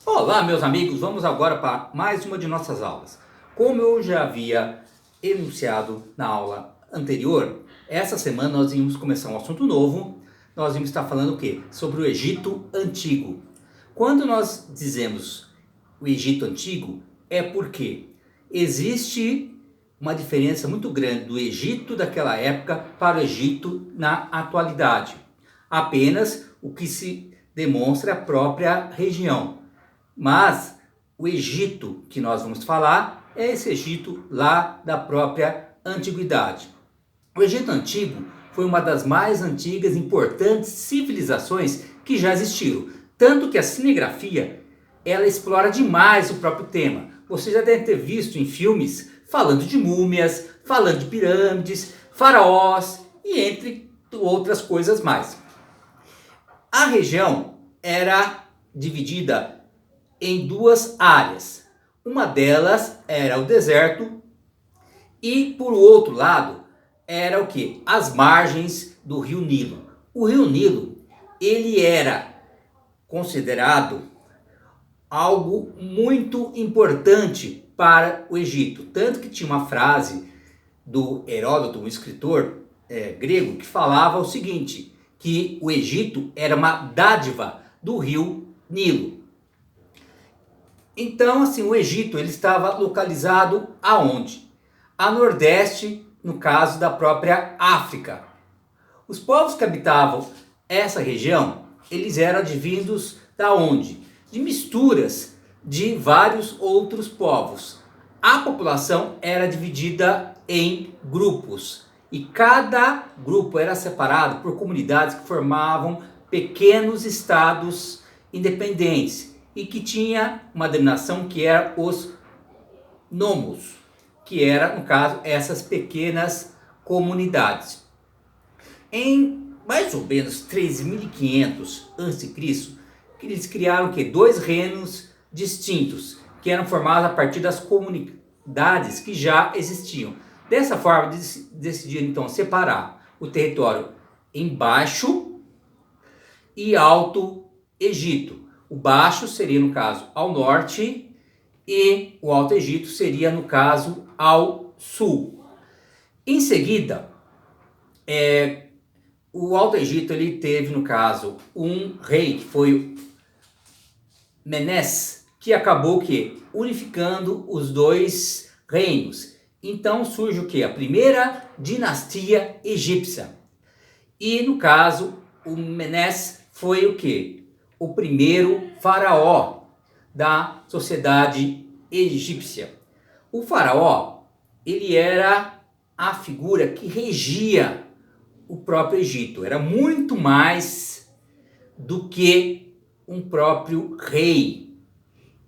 Olá, meus amigos, vamos agora para mais uma de nossas aulas. Como eu já havia enunciado na aula anterior, essa semana nós íamos começar um assunto novo. Nós íamos estar falando o quê? Sobre o Egito Antigo. Quando nós dizemos o Egito Antigo, é porque existe uma diferença muito grande do Egito daquela época para o Egito na atualidade. Apenas o que se demonstra é a própria região. Mas o Egito que nós vamos falar é esse Egito lá da própria antiguidade. O Egito Antigo foi uma das mais antigas e importantes civilizações que já existiram. Tanto que a cinegrafia ela explora demais o próprio tema. Você já deve ter visto em filmes falando de múmias, falando de pirâmides, faraós e entre outras coisas mais. A região era dividida em duas áreas. Uma delas era o deserto e por outro lado era o que? As margens do rio Nilo. O rio Nilo, ele era considerado algo muito importante para o Egito. Tanto que tinha uma frase do Heródoto, um escritor grego, que falava o seguinte, que o Egito era uma dádiva do rio Nilo. Então, assim, o Egito ele estava localizado aonde? A nordeste, no caso da própria África. Os povos que habitavam essa região, eles eram advindos da onde? De misturas de vários outros povos. A população era dividida em grupos e cada grupo era separado por comunidades que formavam pequenos estados independentes e que tinha uma denominação que era os nomos, que era, no caso, essas pequenas comunidades. Em mais ou menos 3.500 a.C., que eles criaram que dois reinos distintos, que eram formados a partir das comunidades que já existiam. Dessa forma, decidiram então separar o território em Baixo e Alto Egito. O Baixo seria, no caso, ao norte e o Alto Egito seria, no caso, ao sul. Em seguida, o Alto Egito ele teve, no caso, um rei que foi Menes, que acabou unificando os dois reinos. Então surge o que? A primeira dinastia egípcia. E no caso, o Menes foi o que? O primeiro faraó da sociedade egípcia. O faraó, ele era a figura que regia o próprio Egito. Era muito mais do que um próprio rei.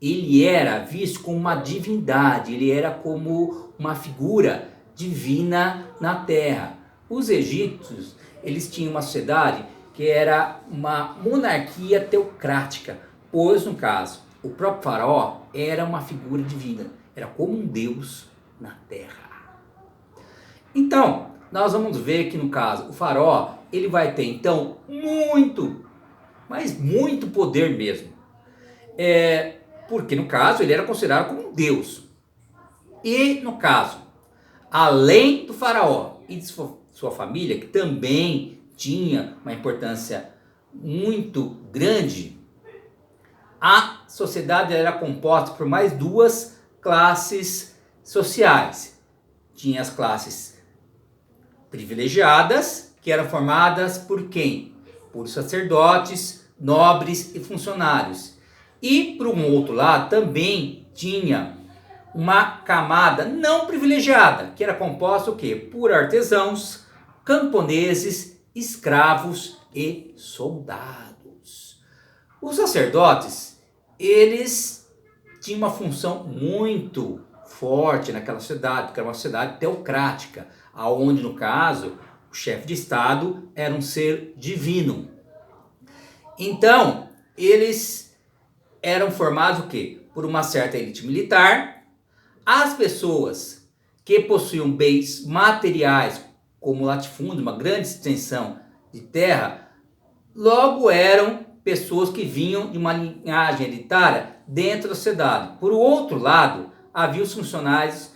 Ele era visto como uma divindade, ele era como uma figura divina na terra. Os egípcios, eles tinham uma sociedade que era uma monarquia teocrática, pois, no caso, o próprio faraó era uma figura divina, era como um deus na terra. Então, nós vamos ver que, no caso, o faraó, ele vai ter, então, muito, mas muito poder mesmo. Porque, no caso, ele era considerado como um deus. E, no caso, além do faraó e de sua família, que também tinha uma importância muito grande, a sociedade era composta por mais duas classes sociais. Tinha as classes privilegiadas, que eram formadas por quem? Por sacerdotes, nobres e funcionários. E, por um outro lado, também tinha uma camada não privilegiada, que era composta o quê? Por artesãos, camponeses, escravos e soldados. Os sacerdotes, eles tinham uma função muito forte naquela sociedade, porque era uma sociedade teocrática, aonde, no caso, o chefe de estado era um ser divino. Então, eles eram formados o quê? Por uma certa elite militar. As pessoas que possuíam bens materiais, como latifúndio, uma grande extensão de terra, logo eram pessoas que vinham de uma linhagem hereditária dentro da sociedade. Por outro lado, havia os funcionários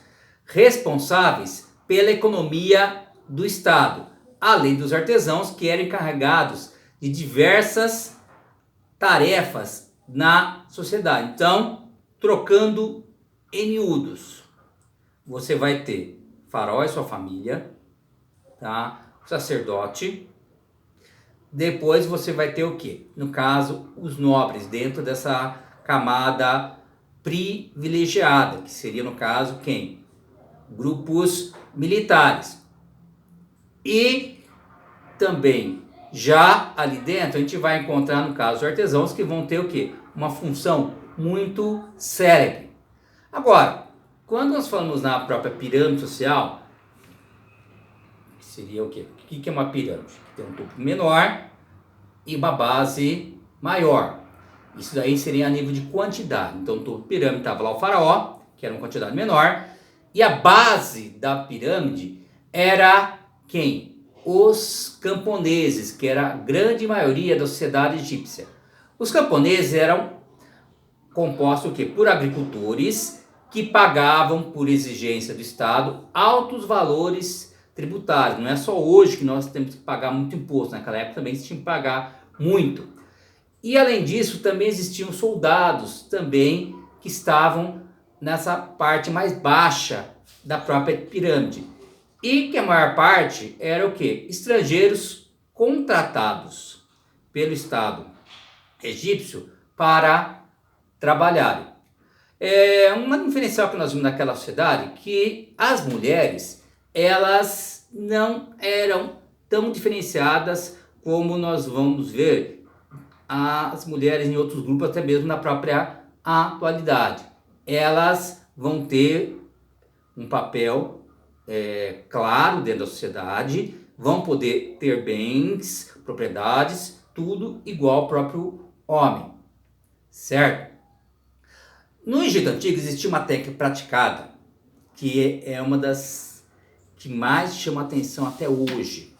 responsáveis pela economia do Estado, além dos artesãos que eram encarregados de diversas tarefas na sociedade. Então, trocando em miúdos, você vai ter Faraó e sua família, tá? O sacerdote. Depois você vai ter o quê? No caso, os nobres dentro dessa camada privilegiada, que seria no caso quem? Grupos militares. E também já ali dentro a gente vai encontrar no caso os artesãos que vão ter o quê? Uma função muito célebre. Agora, quando nós falamos na própria pirâmide social, seria o quê? O que é uma pirâmide? Tem um topo menor e uma base maior. Isso daí seria a nível de quantidade. Então, no topo da pirâmide estava lá o faraó, que era uma quantidade menor, e a base da pirâmide era quem? Os camponeses, que era a grande maioria da sociedade egípcia. Os camponeses eram compostos o quê? Por agricultores que pagavam, por exigência do Estado, altos valores tributários. Não é só hoje que nós temos que pagar muito imposto, naquela época também se tinha que pagar muito. E além disso, também existiam soldados também que estavam nessa parte mais baixa da própria pirâmide. E que a maior parte era o quê? Estrangeiros contratados pelo Estado egípcio para trabalharem. Uma diferencial que nós vimos naquela sociedade que as mulheres, elas não eram tão diferenciadas como nós vamos ver as mulheres em outros grupos, até mesmo na própria atualidade. Elas vão ter um papel claro dentro da sociedade, vão poder ter bens, propriedades, tudo igual ao próprio homem, certo? No Egito Antigo existia uma técnica praticada que é uma das que mais chama atenção até hoje,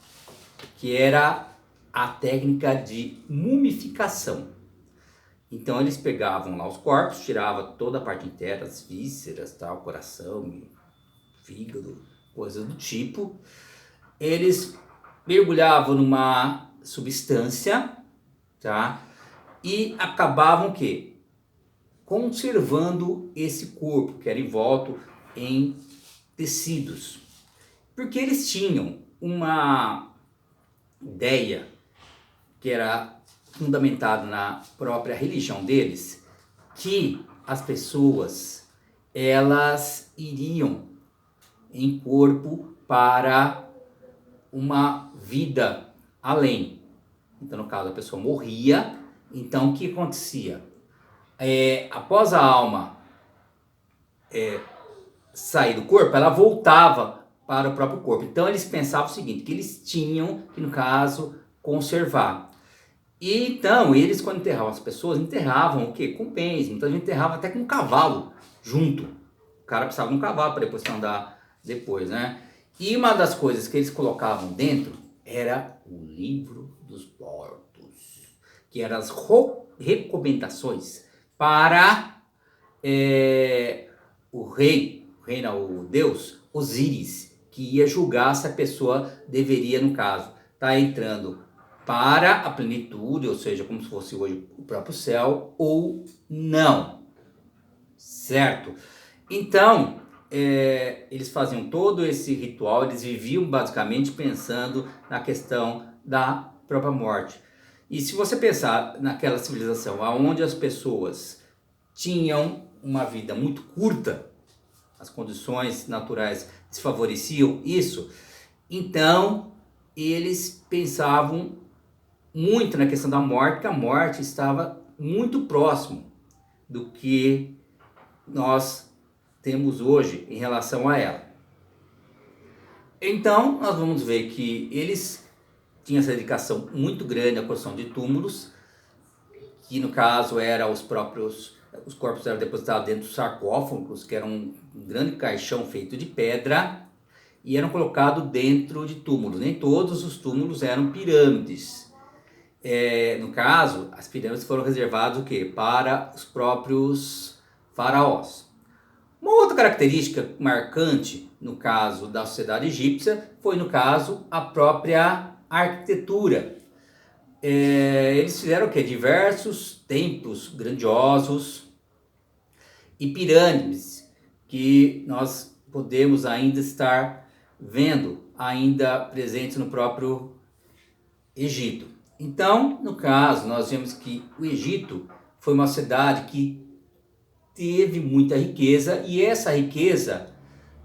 que era a técnica de mumificação. Então eles pegavam lá os corpos, tiravam toda a parte interna, as vísceras, tal, coração, fígado, coisas do tipo. Eles mergulhavam numa substância, tá? E acabavam o quê? Conservando esse corpo, que era envolto em tecidos. Porque eles tinham uma ideia que era fundamentada na própria religião deles, que as pessoas, elas iriam em corpo para uma vida além. Então, no caso, a pessoa morria. Então, o que acontecia? Após a alma sair do corpo, ela voltava para o próprio corpo. Então, eles pensavam o seguinte, que eles tinham que, no caso, conservar. E então, eles, quando enterravam as pessoas, enterravam o quê? Com bens. Então, a gente enterrava até com um cavalo junto. O cara precisava de um cavalo para depois andar depois, né? E uma das coisas que eles colocavam dentro era o livro dos mortos, que eram as recomendações para o Deus Osíris, que ia julgar se a pessoa deveria, no caso, estar entrando para a plenitude, ou seja, como se fosse hoje o próprio céu, ou não, certo? Então, eles faziam todo esse ritual, eles viviam basicamente pensando na questão da própria morte. E se você pensar naquela civilização onde as pessoas tinham uma vida muito curta, as condições naturais desfavoreciam isso, então eles pensavam muito na questão da morte, que a morte estava muito próximo do que nós temos hoje em relação a ela. Então, nós vamos ver que eles tinham essa dedicação muito grande à construção de túmulos, que no caso eram os corpos eram depositados dentro de sarcófagos, que eram um grande caixão feito de pedra, e eram colocados dentro de túmulos. Nem todos os túmulos eram pirâmides. No caso, as pirâmides foram reservadas o quê? Para os próprios faraós. Uma outra característica marcante, no caso da sociedade egípcia, foi, no caso, a própria arquitetura. Eles fizeram o quê? Diversos templos grandiosos e pirâmides que nós podemos ainda estar vendo, ainda presentes no próprio Egito. Então, no caso, nós vemos que o Egito foi uma cidade que teve muita riqueza, e essa riqueza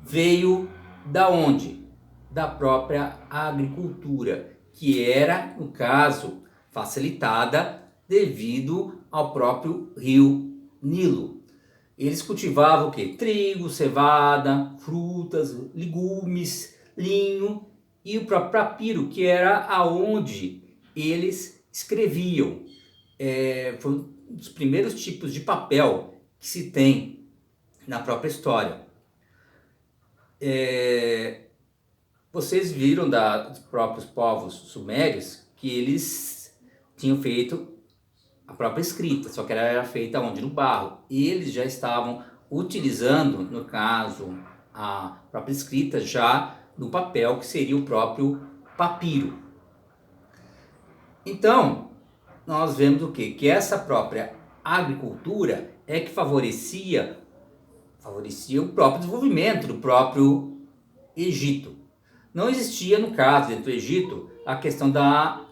veio da onde? Da própria agricultura, que era, no caso, facilitada devido ao próprio rio Nilo. Eles cultivavam o quê? Trigo, cevada, frutas, legumes, linho e o próprio papiro, que era aonde eles escreviam. Foi um dos primeiros tipos de papel que se tem na própria história. Vocês viram dos próprios povos sumérios que eles tinham feito a própria escrita, só que ela era feita onde? No barro. Eles já estavam utilizando, no caso, a própria escrita já no papel, que seria o próprio papiro. Então, nós vemos o quê? Que essa própria agricultura é que favorecia o próprio desenvolvimento do próprio Egito. Não existia, no caso, dentro do Egito, a questão da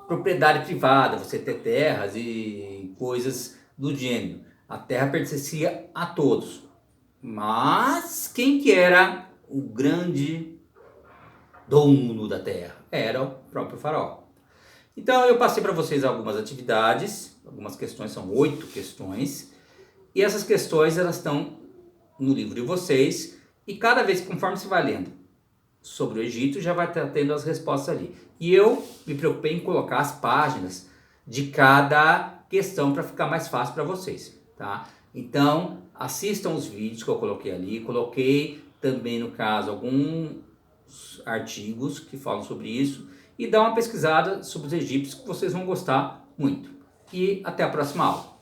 propriedade privada, você ter terras e coisas do gênero. A terra pertencia a todos. Mas quem que era o grande dono da terra? Era o próprio faraó. Então eu passei para vocês algumas atividades, algumas questões, são 8 questões. E essas questões elas estão no livro de vocês, e cada vez, conforme você vai lendo sobre o Egito, já vai estar tendo as respostas ali. E eu me preocupei em colocar as páginas de cada questão para ficar mais fácil para vocês, tá? Então, assistam os vídeos que eu coloquei ali, coloquei também, no caso, alguns artigos que falam sobre isso, e dá uma pesquisada sobre os egípcios que vocês vão gostar muito. E até a próxima aula.